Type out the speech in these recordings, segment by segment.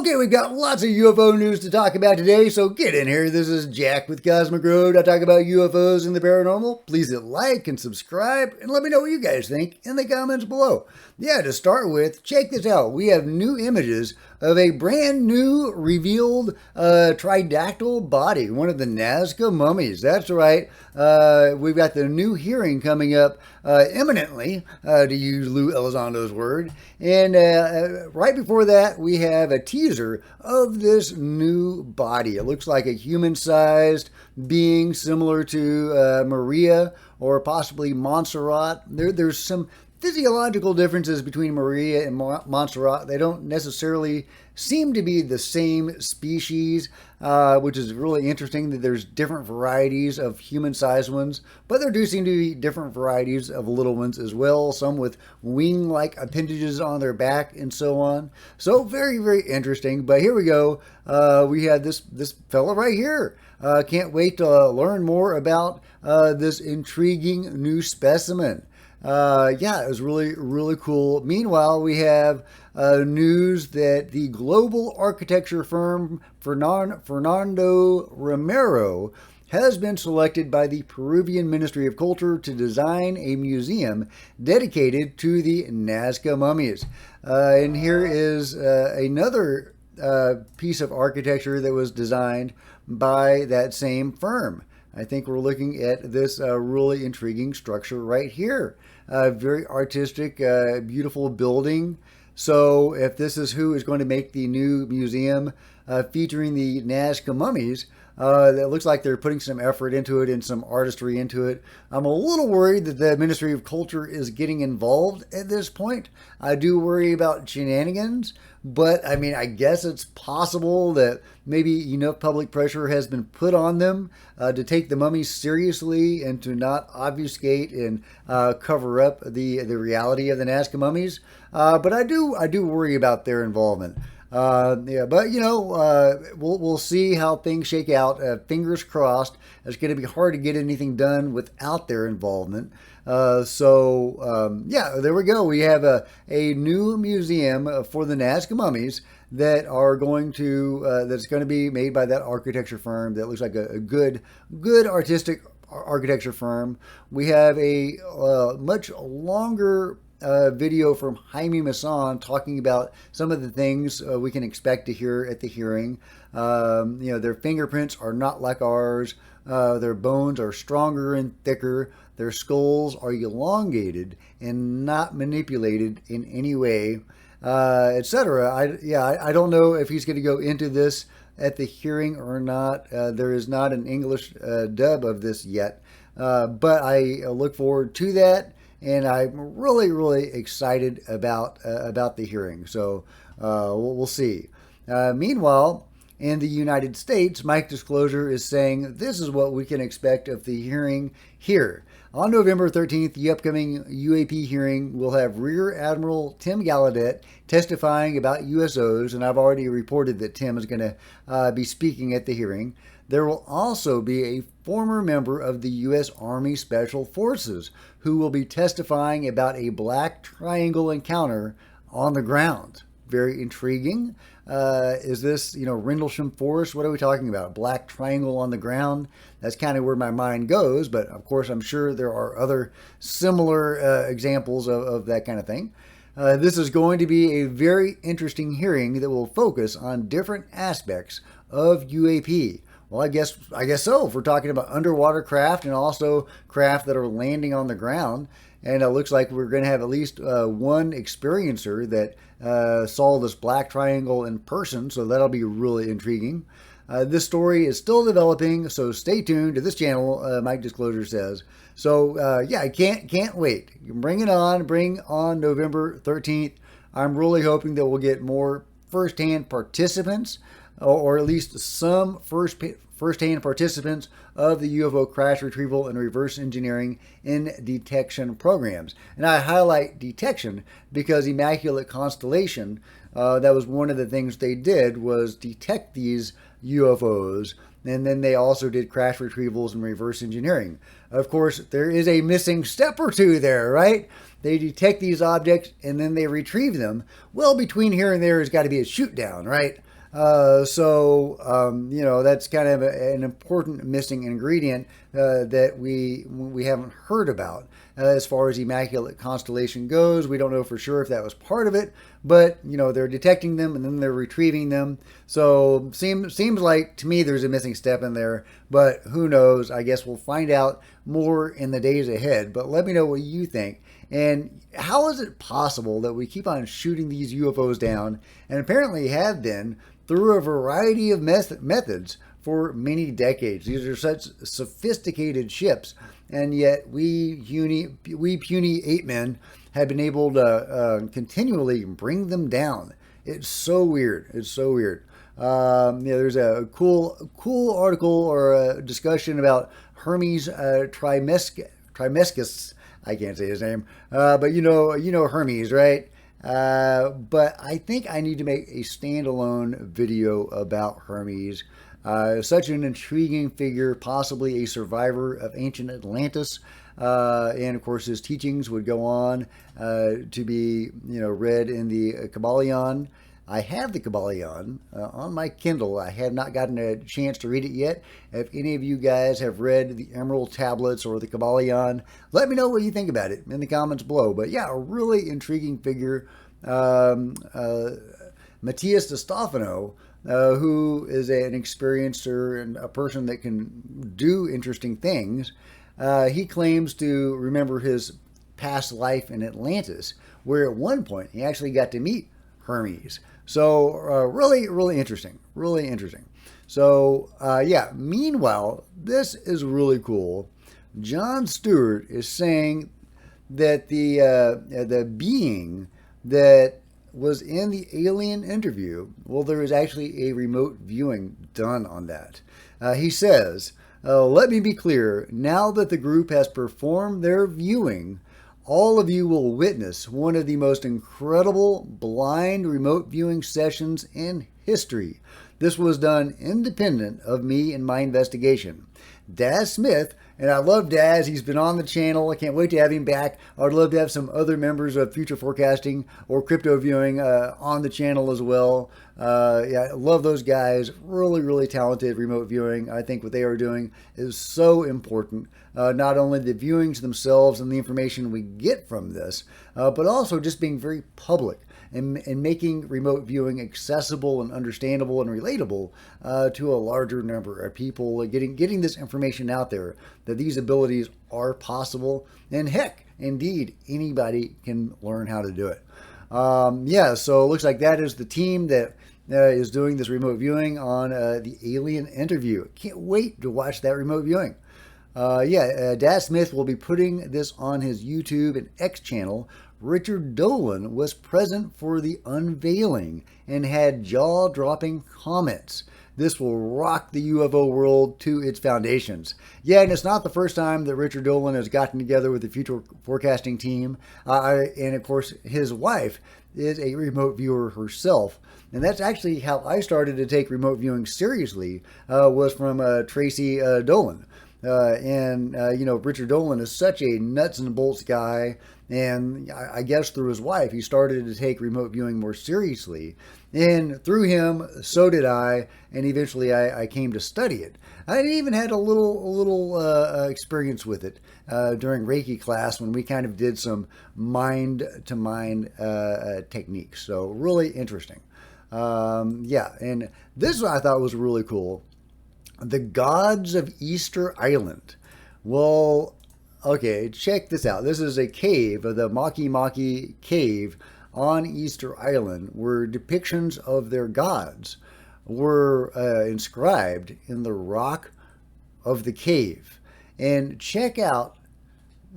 Okay, we've got lots of UFO news to talk about today, so get in here. This is Jack with Cosmic Road. I talk about UFOs and the paranormal. Please hit like and subscribe, and let me know what you guys think in the comments below. Yeah, to start with, check this out. We have new images of a brand new revealed tridactyl body, one of the Nazca mummies. That's right. We've got the new hearing coming up imminently, to use Lou Elizondo's word. And right before that, we have a teaser of this new body. It looks like a human-sized being similar to Maria or possibly Montserrat. There's some physiological differences between Maria and Montserrat. They don't necessarily seem to be the same species, which is really interesting that there's different varieties of human-sized ones, but there do seem to be different varieties of little ones as well, some with wing-like appendages on their back and so on. So very, very interesting. But here we go. We have this fella right here. Can't wait to learn more about this intriguing new specimen. Yeah, it was really, really cool. Meanwhile, we have news that the global architecture firm Fernando Romero has been selected by the Peruvian Ministry of Culture to design a museum dedicated to the Nazca mummies. And here is another piece of architecture that was designed by that same firm. I think we're looking at this really intriguing structure right here. Very artistic, beautiful building. So if this is who is going to make the new museum featuring the Nazca mummies, it looks like they're putting some effort into it and some artistry into it. I'm a little worried that the Ministry of Culture is getting involved at this point. I do worry about shenanigans, but I mean, I guess it's possible that maybe enough public pressure has been put on them to take the mummies seriously and to not obfuscate and cover up the reality of the Nazca mummies. But I do worry about their involvement. Yeah, but you know, we'll see how things shake out. Fingers crossed. It's going to be hard to get anything done without their involvement. Yeah, there we go. We have a new museum for the Nazca mummies that are going to that's going to be made by that architecture firm that looks like a good artistic architecture firm. We have a much longer video from Jaime Maussan talking about some of the things we can expect to hear at the hearing. You know, their fingerprints are not like ours. Their bones are stronger and thicker. Their skulls are elongated and not manipulated in any way, etc. I don't know if he's going to go into this at the hearing or not. There is not an English dub of this yet, but I look forward to that. And I'm really, really excited about the hearing. So we'll see. Meanwhile, in the United States, Mike Disclosure is saying this is what we can expect of the hearing here. On November 13th, the upcoming UAP hearing will have Rear Admiral Tim Gallaudet testifying about USOs, and I've already reported that Tim is going to be speaking at the hearing. There will also be a former member of the U.S. Army Special Forces who will be testifying about a black triangle encounter on the ground. Very intriguing. Is this, Rendlesham Forest? What are we talking about? Black triangle on the ground? That's kind of where my mind goes, but of course I'm sure there are other similar examples of that kind of thing. This is going to be a very interesting hearing that will focus on different aspects of UAP. Well, I guess so. If we're talking about underwater craft and also craft that are landing on the ground, and it looks like we're going to have at least one experiencer that saw this black triangle in person, so that'll be really intriguing. This story is still developing, so stay tuned to this channel, Mike Disclosure says. So, yeah, I can't wait. Bring it on. Bring on November 13th. I'm really hoping that we'll get more first-hand participants, or at least some first-hand participants of the UFO crash retrieval and reverse engineering and detection programs. And I highlight detection because Immaculate Constellation, that was one of the things they did, was detect these UFOs. And then they also did crash retrievals and reverse engineering. Of course, there is a missing step or two there, right? They detect these objects and then they retrieve them. Well, between here and there has got to be a shoot down, right? That's kind of an important missing ingredient that we haven't heard about. As far as Immaculate Constellation goes, we don't know for sure if that was part of it, but they're detecting them and then they're retrieving them. So seems like to me there's a missing step in there, but who knows? I guess we'll find out more in the days ahead. But let me know what you think. And how is it possible that we keep on shooting these UFOs down, and apparently have been, through a variety of methods for many decades? These are such sophisticated ships, and yet we puny ape men have been able to continually bring them down. It's so weird. It's so weird. There's a cool article or a discussion about Hermes Trismegistus. I can't say his name, but you know Hermes, right? But I think I need to make a standalone video about Hermes. Such an intriguing figure, possibly a survivor of ancient Atlantis. And of course, his teachings would go on to be, read in the Kabbalion. I have the Kabbalion on my Kindle. I have not gotten a chance to read it yet. If any of you guys have read the Emerald Tablets or the Kabbalion, let me know what you think about it in the comments below. But yeah, a really intriguing figure. Matthias de Stefano, who is an experiencer and a person that can do interesting things, he claims to remember his past life in Atlantis, where at one point he actually got to meet Hermes. So really interesting, really interesting. So meanwhile, this is really cool. Jon Stewart is saying that the being that was in the alien interview, well, there was actually a remote viewing done on that. He says, let me be clear, now that the group has performed their viewing, all of you will witness one of the most incredible blind remote viewing sessions in history. This was done independent of me and my investigation. Daz Smith, and I love Daz, he's been on the channel, I can't wait to have him back. I would love to have some other members of Future Forecasting or Crypto Viewing on the channel as well. I love those guys, really talented remote viewing. I think what they are doing is so important. Not only the viewings themselves and the information we get from this, but also just being very public and making remote viewing accessible and understandable and relatable to a larger number of people, getting this information out there that these abilities are possible, and heck, indeed, anybody can learn how to do it. So it looks like that is the team that is doing this remote viewing on the alien interview. Can't wait to watch that remote viewing. Daz Smith will be putting this on his YouTube and X channel. Richard Dolan was present for the unveiling and had jaw-dropping comments. This will rock the UFO world to its foundations. Yeah, and it's not the first time that Richard Dolan has gotten together with the Future Forecasting team. And of course, his wife is a remote viewer herself. And that's actually how I started to take remote viewing seriously, was from Tracy Dolan. Richard Dolan is such a nuts and bolts guy, and I guess through his wife, he started to take remote viewing more seriously. And through him, so did I, and eventually I came to study it. I even had a little experience with it during Reiki class when we kind of did some mind-to-mind techniques. So really interesting. And this I thought was really cool. The gods of Easter Island. Well, okay, check this out. This is a cave, the Maki Maki cave on Easter Island, where depictions of their gods were inscribed in the rock of the cave. And check out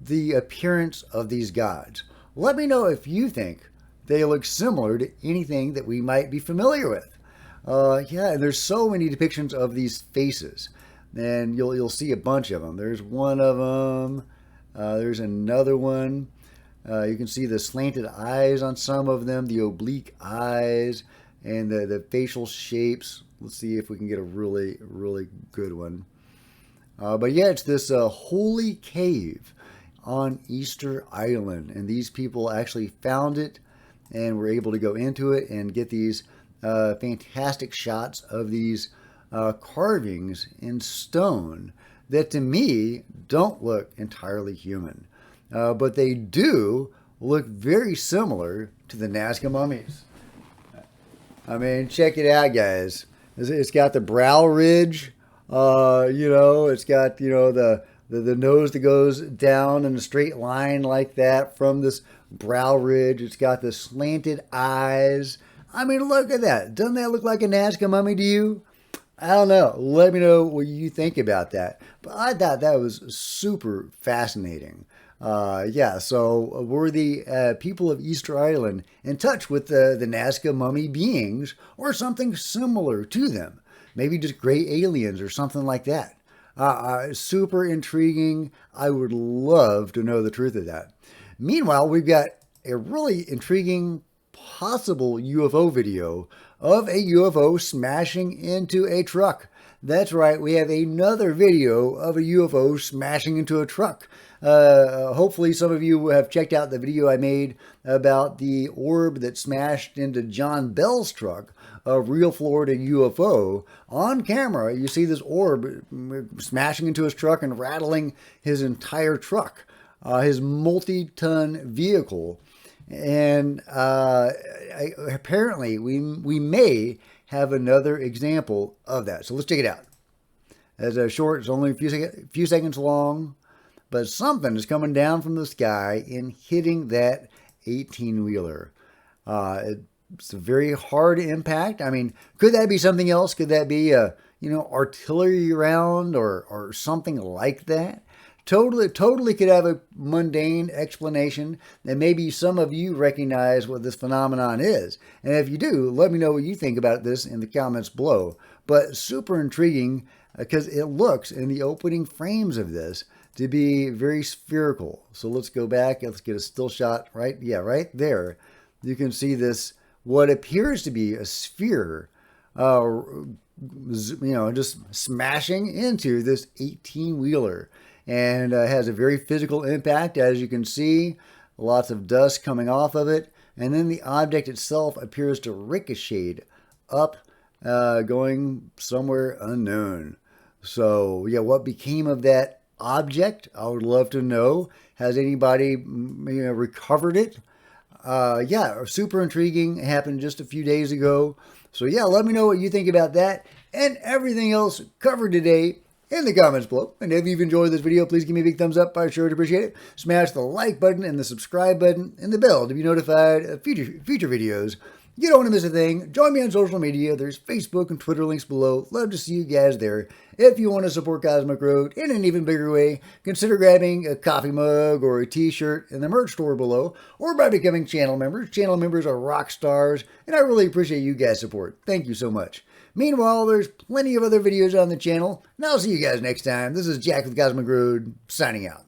the appearance of these gods. Let me know if you think they look similar to anything that we might be familiar with. And there's so many depictions of these faces, and you'll see a bunch of them. There's one of them. There's another one. You can see the slanted eyes on some of them, the oblique eyes, and the facial shapes. Let's see if we can get a really good one. It's this holy cave on Easter Island, and these people actually found it and were able to go into it and get these fantastic shots of these carvings in stone that to me don't look entirely human. But they do look very similar to the Nazca mummies. I mean, check it out, guys. It's got the brow ridge, it's got, the nose that goes down in a straight line like that from this brow ridge. It's got the slanted eyes. I mean, look at that. Doesn't that look like a Nazca mummy to you? I don't know. Let me know what you think about that. But I thought that was super fascinating. So were the people of Easter Island in touch with the Nazca mummy beings or something similar to them? Maybe just gray aliens or something like that. Super intriguing. I would love to know the truth of that. Meanwhile, we've got a really intriguing possible UFO video of a UFO smashing into a truck. That's right, we have another video of a UFO smashing into a truck. Hopefully some of you have checked out the video I made about the orb that smashed into John Bell's truck, a real Florida UFO. On camera, you see this orb smashing into his truck and rattling his entire truck, his multi-ton vehicle. And apparently we may have another example of that. So let's check it out. As a short, it's only a few seconds long, but something is coming down from the sky and hitting that 18-wheeler. It's a very hard impact. I mean, could that be something else? Could that be a, artillery round or something like that? Totally could have a mundane explanation, and maybe some of you recognize what this phenomenon is. And if you do, let me know what you think about this in the comments below. But super intriguing because it looks in the opening frames of this to be very spherical. So let's go back. Let's get a still shot right there. You can see this, what appears to be a sphere, just smashing into this 18-wheeler. And has a very physical impact, as you can see. Lots of dust coming off of it. And then the object itself appears to ricochet up, going somewhere unknown. So, what became of that object? I would love to know. Has anybody recovered it? Super intriguing. It happened just a few days ago. So, let me know what you think about that and everything else covered today in the comments below. And if you've enjoyed this video, please give me a big thumbs up. I sure would appreciate it. Smash the like button and the subscribe button and the bell to be notified of future videos. You don't want to miss a thing. Join me on social media. There's Facebook and Twitter links below. Love to see you guys there. If you want to support Cosmic Road in an even bigger way, consider grabbing a coffee mug or a t-shirt in the merch store below, or by becoming channel members. Channel members are rock stars, and I really appreciate you guys' support. Thank you so much. Meanwhile, there's plenty of other videos on the channel, and I'll see you guys next time. This is Jack with Cosmic Road, signing out.